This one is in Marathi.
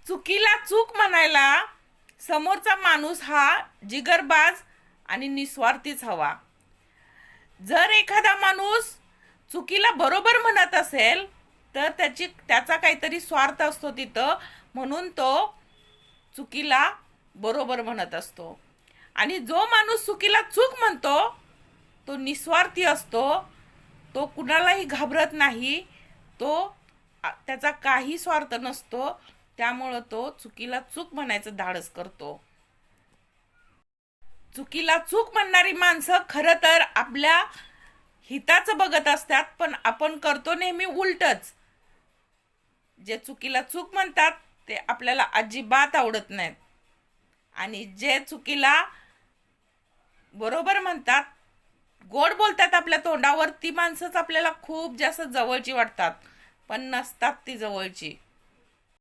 चुकीला चूक म्हणायला समोरचा माणूस हा जिगरबाज आणि निस्वार्थीच हवा. जर एखादा माणूस चुकीला बरोबर म्हणत असेल तर त्याचा काहीतरी स्वार्थ असतो तिथं, म्हणून तो चुकीला बरोबर म्हणत असतो. आणि जो माणूस चुकीला चूक म्हणतो तो निस्वार्थी असतो, तो कुणालाही घाबरत नाही, त्याचा काही स्वार्थ नसतो, त्यामुळं तो चुकीला चूक म्हणायचं धाडस करतो. चुकीला चूक म्हणणारी माणसं खरं तर आपल्या हिताचं बघत असतात, पण आपण करतो नेहमी उलटच. जे चुकीला चूक म्हणतात ते आपल्याला अजिबात आवडत नाहीत, आणि जे चुकीला बरोबर म्हणतात, गोड बोलतात आपल्या तोंडावर, ती माणसंच आपल्याला खूप जास्त जवळची वाटतात, पण नसतात ती जवळची.